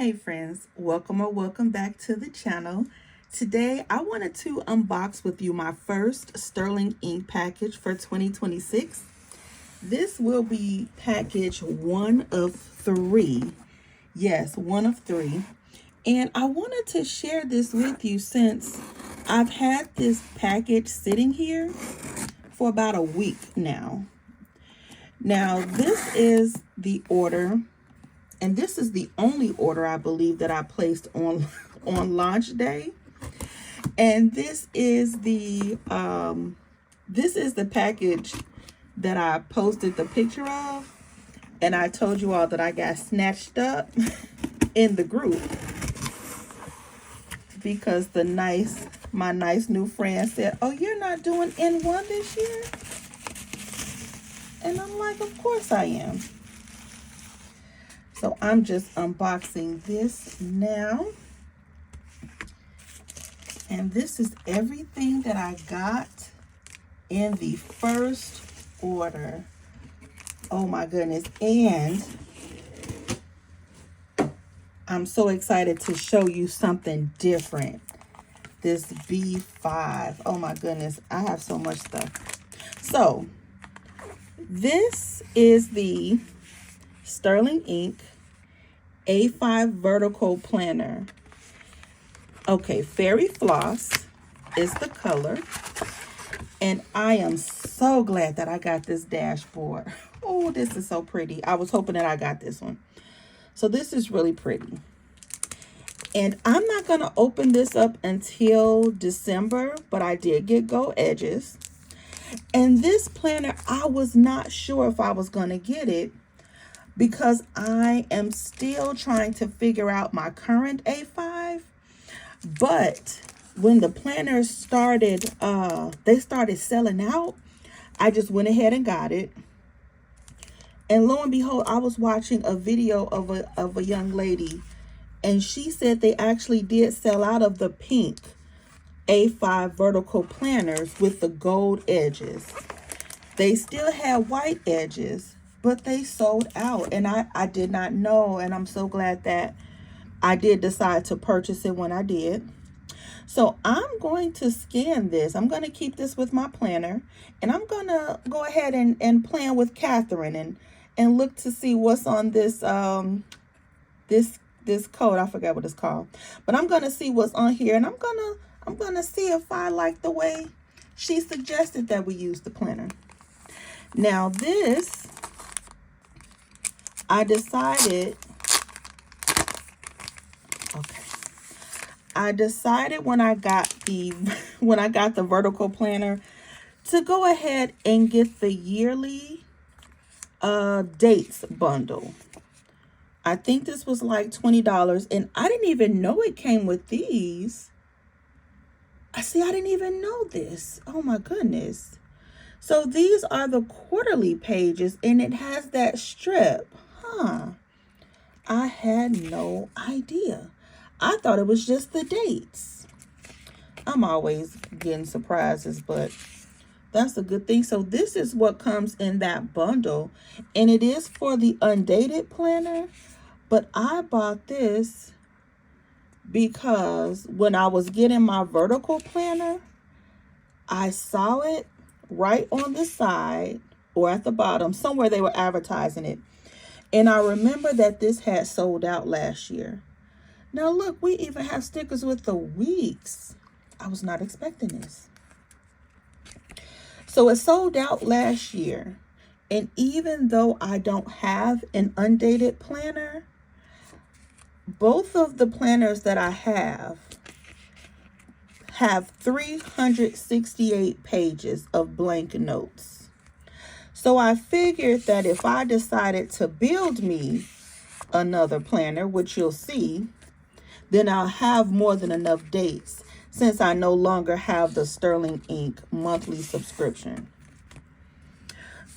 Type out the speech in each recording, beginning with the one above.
Hey friends, welcome back to the channel. Today I wanted to unbox with you my first sterling ink package for 2026. This will be package 1 of 3. Yes, 1 of 3. And I wanted to share this with you since I've had this package sitting here for about a week now. Now this is the order. And this is the only order I believe that I placed on launch day. And this is the package that I posted the picture of. And I told you all that I got snatched up in the group because my nice new friend said, "Oh, you're not doing N1 this year?" And I'm like, "Of course I am." So I'm just unboxing this now. And this is everything that I got in the first order. Oh my goodness. And I'm so excited to show you something different. This B5. Oh my goodness. I have so much stuff. So this is the sterling ink A5 vertical planner. Okay, Fairyfloss is the color. And I am so glad that I got this dashboard. Oh, this is so pretty. I was hoping that I got this one. So this is really pretty. And I'm not going to open this up until December, but I did get gold edges. And this planner, I was not sure if I was going to get it, because I am still trying to figure out my current A5. But when the planners started, they started selling out, I just went ahead and got it. And lo and behold, I was watching a video of a young lady, and she said they actually did sell out of the pink A5 vertical planners with the gold edges. They still had white edges, but they sold out, and I did not know, and I'm so glad that I did decide to purchase it when I did. So I'm going to scan this. I'm going to keep this with my planner, and I'm going to go ahead and plan with Catherine and look to see what's on this this code. I forgot what it's called, but I'm going to see what's on here, and I'm going to see if I like the way she suggested that we use the planner. Now this, I decided when I got the vertical planner to go ahead and get the yearly dates bundle. I think this was like $20, and I didn't even know it came with these. I didn't even know this. Oh my goodness. So these are the quarterly pages, and it has that strip. I had no idea. I thought it was just the dates. I'm always getting surprises, but that's a good thing. So this is what comes in that bundle, and it is for the undated planner. But I bought this because when I was getting my vertical planner, I saw it right on the side or at the bottom, somewhere they were advertising it. And I remember that this had sold out last year. Now look, we even have stickers with the weeks. I was not expecting this. So it sold out last year. And even though I don't have an undated planner, both of the planners that I have 368 pages of blank notes. So I figured that if I decided to build me another planner, which you'll see, then I'll have more than enough dates, since I no longer have the sterling ink monthly subscription.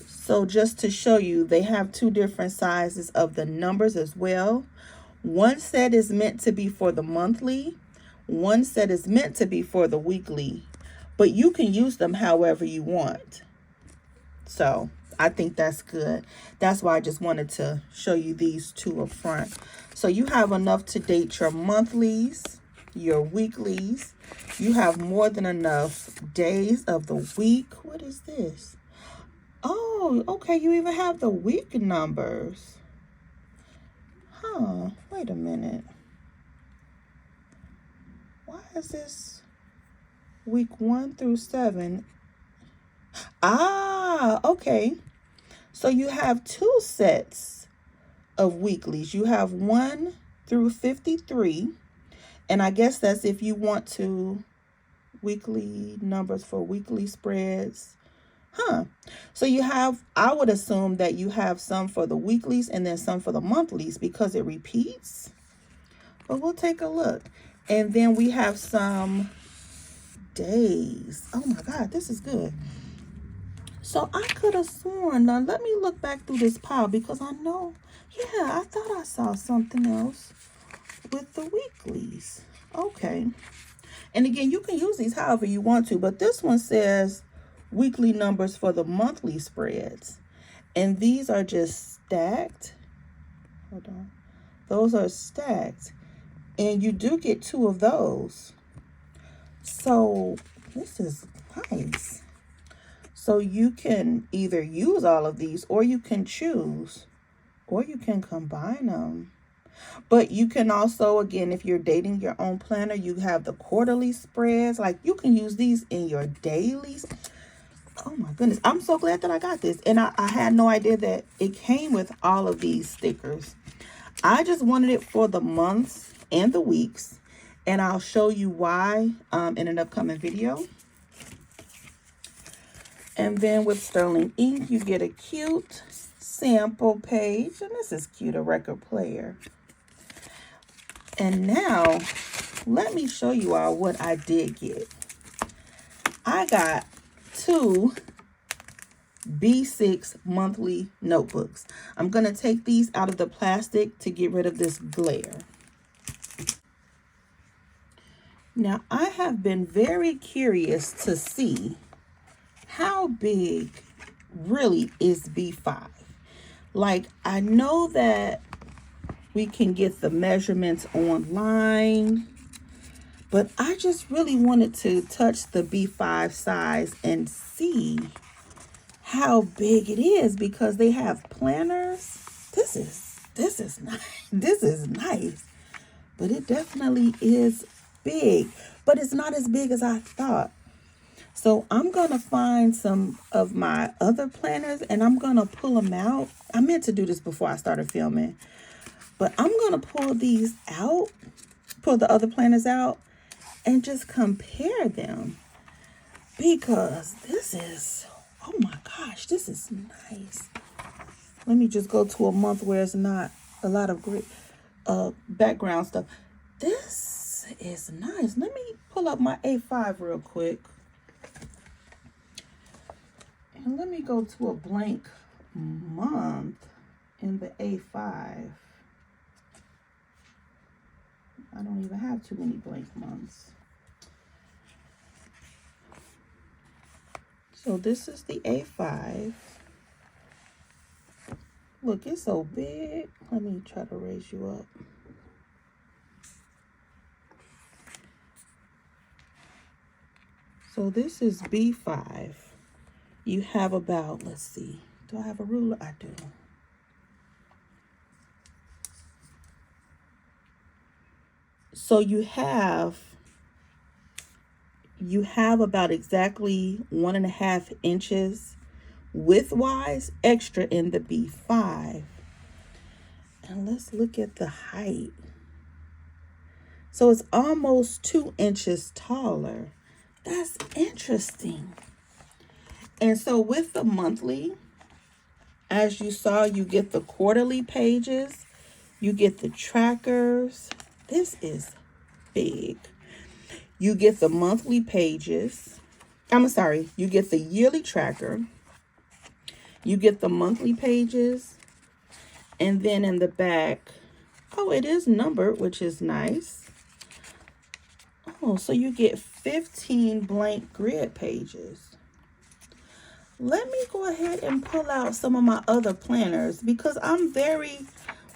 So just to show you, they have 2 different sizes of the numbers as well. One set is meant to be for the monthly. One set is meant to be for the weekly, but you can use them however you want. So I think that's good. That's why I just wanted to show you these two up front. So you have enough to date your monthlies, your weeklies. You have more than enough days of the week. What is this? Oh, okay. You even have the week numbers. Huh. Wait a minute. Why is this week 1 through 7? Ah, okay. So you have 2 sets of weeklies. You have 1 through 53. And I guess that's if you want to weekly numbers for weekly spreads. Huh. So you have, I would assume that you have some for the weeklies and then some for the monthlies because it repeats. But we'll take a look. And then we have some days. Oh my God, this is good. So I could have sworn, now let me look back through this pile because I know, yeah, I thought I saw something else with the weeklies. Okay. And again, you can use these however you want to, but this one says weekly numbers for the monthly spreads. And these are just stacked. Hold on. Those are stacked. And you do get 2 of those. So this is nice. So you can either use all of these or you can choose or you can combine them. But you can also, again, if you're dating your own planner, you have the quarterly spreads. Like you can use these in your dailies. Oh my goodness. I'm so glad that I got this. And I had no idea that it came with all of these stickers. I just wanted it for the months and the weeks. And I'll show you why in an upcoming video. And then with Sterling Ink, you get a cute sample page. And this is cute, a record player. And now, let me show you all what I did get. I got 2 B6 monthly notebooks. I'm going to take these out of the plastic to get rid of this glare. Now, I have been very curious to see how big really is B5. Like, I know that we can get the measurements online, but I just really wanted to touch the B5 size and see how big it is because they have planners. This is nice. This is nice, but it definitely is big, but it's not as big as I thought. So I'm going to find some of my other planners and I'm going to pull them out. I meant to do this before I started filming, but I'm going to pull these out, pull the other planners out and just compare them because this is, oh my gosh, this is nice. Let me just go to a month where it's not a lot of great background stuff. This is nice. Let me pull up my A5 real quick. And let me go to a blank month in the A5. I don't even have too many blank months. So this is the A5. Look, it's so big. Let me try to raise you up. So this is B5. You have about, let's see, do I have a ruler? I do. So you have about exactly 1.5 inches width-wise extra in the B5. And let's look at the height. So it's almost 2 inches taller. That's interesting. And so with the monthly, as you saw, you get the quarterly pages, you get the trackers. This is big. You get the monthly pages. I'm sorry, you get the yearly tracker. You get the monthly pages. And then in the back, oh, it is numbered, which is nice. Oh, so you get 15 blank grid pages. let me go ahead and pull out some of my other planners, because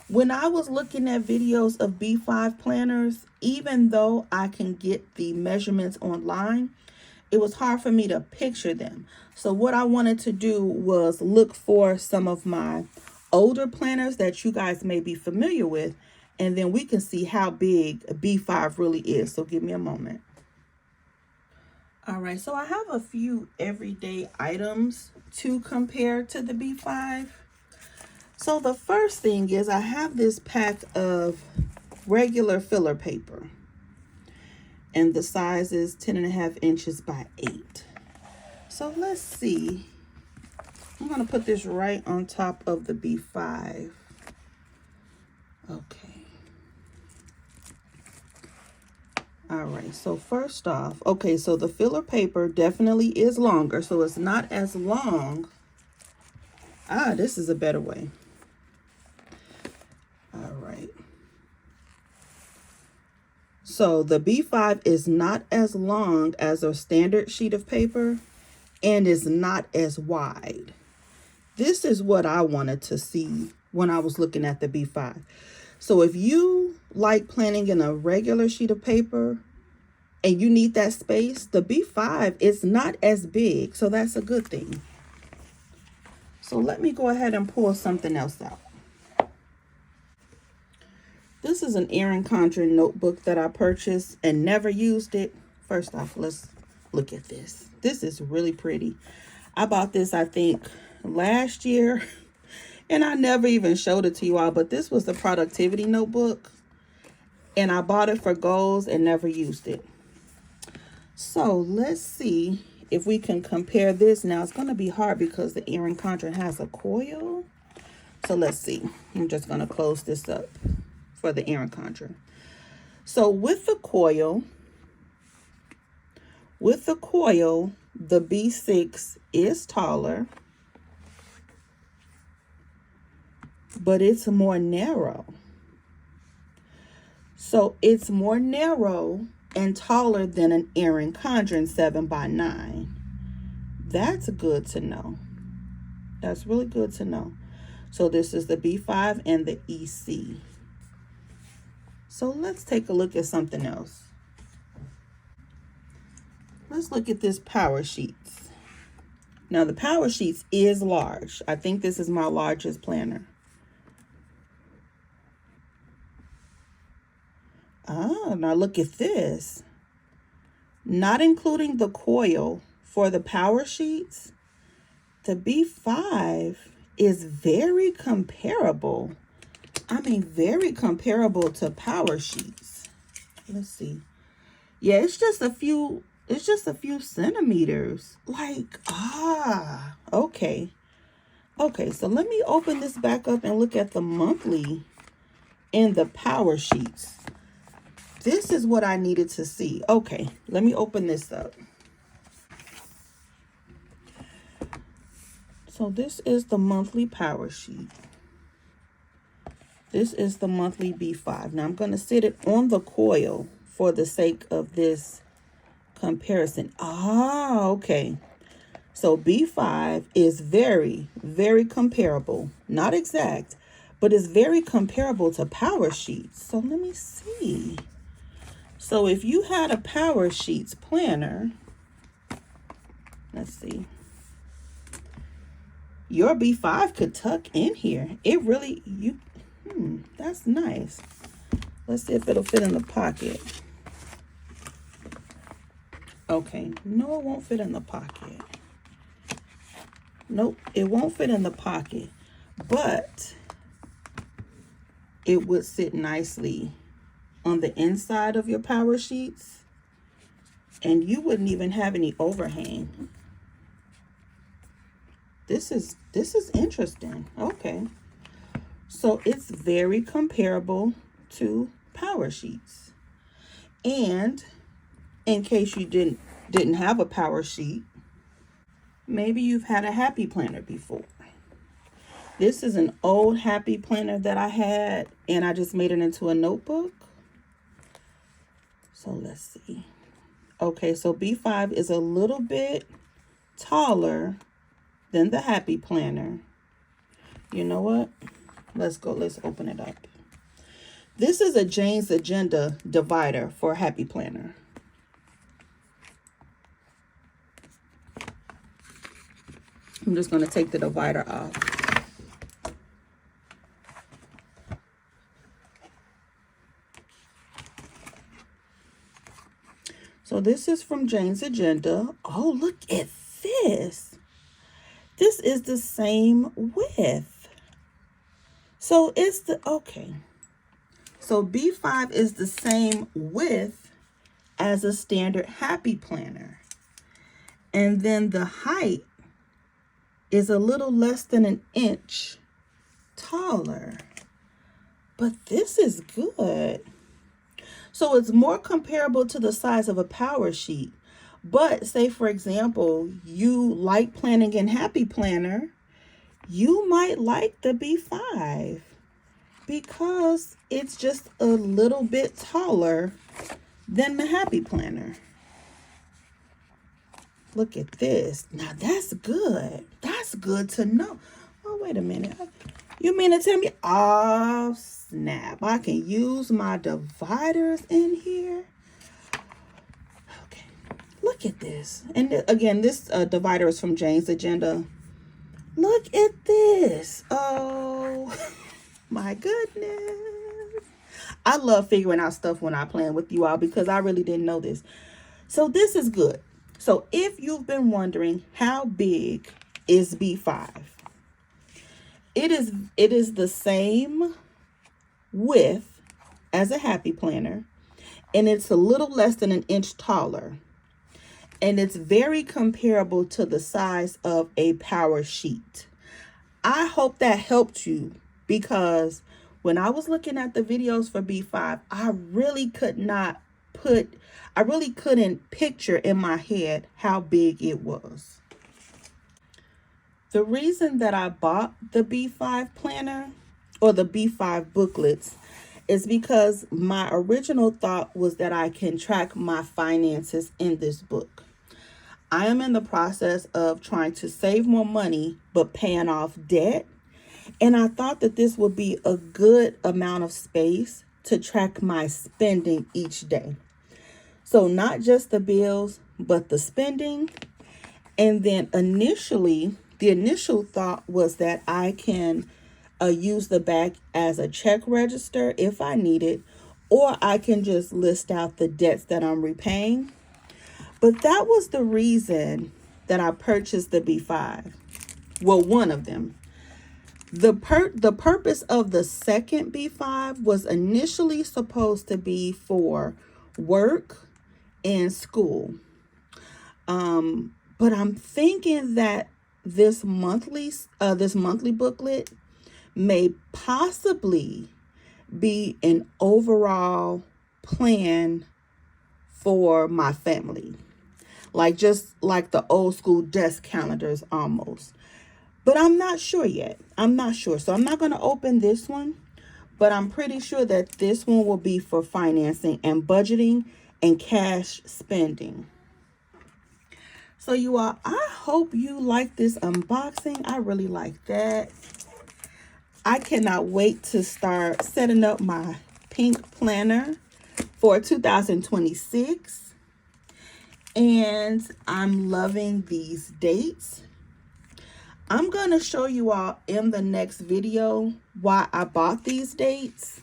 when I was looking at videos of B5 planners, even though I can get the measurements online, it was hard for me to picture them. So what I wanted to do was look for some of my older planners that you guys may be familiar with, and then we can see how big a B5 really is. So give me a moment. All right, so I have a few everyday items to compare to the B5. So the first thing is I have this pack of regular filler paper, and the size is 10.5 inches by 8. So let's see. I'm going to put this right on top of the B5. Okay. All right, so first off, okay, so the filler paper definitely is longer, so it's not as long. This is a better way. All right. So the B5 is not as long as a standard sheet of paper and is not as wide. This is what I wanted to see when I was looking at the B5. So if you like planning in a regular sheet of paper and you need that space, the B5 is not as big, so that's a good thing. So let me go ahead and pull something else out. This is an Erin Condren notebook that I purchased and never used it. First off, let's look at this. This is really pretty. I bought this, I think, last year, and I never even showed it to you all, but this was the productivity notebook, and I bought it for goals and never used it. So let's see if we can compare this. Now it's going to be hard because the Erin Condren has a coil. So let's see. I'm just going to close this up for the Erin Condren. So with the coil, the B6 is taller, but it's more narrow. So it's more narrow and taller than an Erin Condren 7x9. That's good to know. That's really good to know. So this is the B5 and the EC. So let's take a look at something else. Let's look at this Powersheets. Now the Powersheets is large. I think this is my largest planner. Now look at this. Not including the coil for the Powersheets, the B5 is very comparable. I mean, very comparable to Powersheets. Let's see. Yeah, it's just a few centimeters. Like, okay. Okay, so let me open this back up and look at the monthly in the Powersheets. This is what I needed to see. Okay, let me open this up. So this is the monthly Powersheet. This is the monthly B5. Now I'm going to sit it on the coil for the sake of this comparison. Okay. So B5 is very, very comparable. Not exact, but it's very comparable to Powersheets. So let me see. So if you had a Powersheets planner, let's see. Your B5 could tuck in here. It really, that's nice. Let's see if it'll fit in the pocket. Okay, no, it won't fit in the pocket. Nope, it won't fit in the pocket, but it would sit nicely on the inside of your Powersheets, and you wouldn't even have any overhang. This is interesting. Okay. So it's very comparable to Powersheets. And in case you didn't have a Powersheet, maybe you've had a Happy Planner before. This is an old Happy Planner that I had, and I just made it into a notebook. So let's see. Okay, so B5 is a little bit taller then the Happy Planner. You know what? Let's open it up. This is a Jane's Agenda divider for Happy Planner. I'm just going to take the divider off. So this is from Jane's Agenda. Oh, look at this. This is the same width. So it's okay. So B5 is the same width as a standard Happy Planner. And then the height is a little less than an inch taller. But this is good. So it's more comparable to the size of a power sheet. But say, for example, you like planning in Happy Planner, you might like the B5 because it's just a little bit taller than the Happy Planner. Look at this. Now that's good. That's good to know. Oh, wait a minute. You mean to tell me, oh, snap, I can use my dividers in here? Okay, look at this. And again, this divider is from Jane's Agenda. Look at this. Oh, my goodness. I love figuring out stuff when I plan with you all because I really didn't know this. So this is good. So if you've been wondering how big is B5, it is the same width as a Happy Planner, and it's a little less than an inch taller. And it's very comparable to the size of a power sheet. I hope that helped you because when I was looking at the videos for B5, I really couldn't picture in my head how big it was. The reason that I bought the B5 planner or the B5 booklets is because my original thought was that I can track my finances in this book. I am in the process of trying to save more money, but paying off debt. And I thought that this would be a good amount of space to track my spending each day. So not just the bills, but the spending. And then the initial thought was that I can use the back as a check register if I need it, or I can just list out the debts that I'm repaying. But that was the reason that I purchased the B5. Well, one of them. The purpose of the second B5 was initially supposed to be for work and school. But I'm thinking that this monthly booklet may possibly be an overall plan for my family. Just like the old school desk calendars almost. But I'm not sure yet. I'm not sure. So I'm not going to open this one. But I'm pretty sure that this one will be for financing and budgeting and cash spending. So you all, I hope you like this unboxing. I really like that. I cannot wait to start setting up my pink planner for 2026. And I'm loving these dates. I'm going to show you all in the next video why I bought these dates.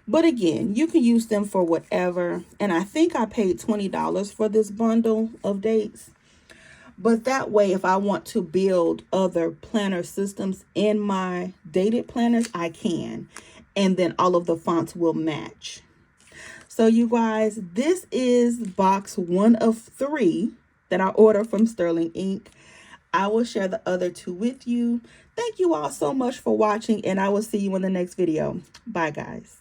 But again, you can use them for whatever. And I think I paid $20 for this bundle of dates. But that way, if I want to build other planner systems in my dated planners, I can. And then all of the fonts will match. So you guys, this is box 1 of 3 that I ordered from Sterling Ink. I will share the other 2 with you. Thank you all so much for watching, and I will see you in the next video. Bye, guys.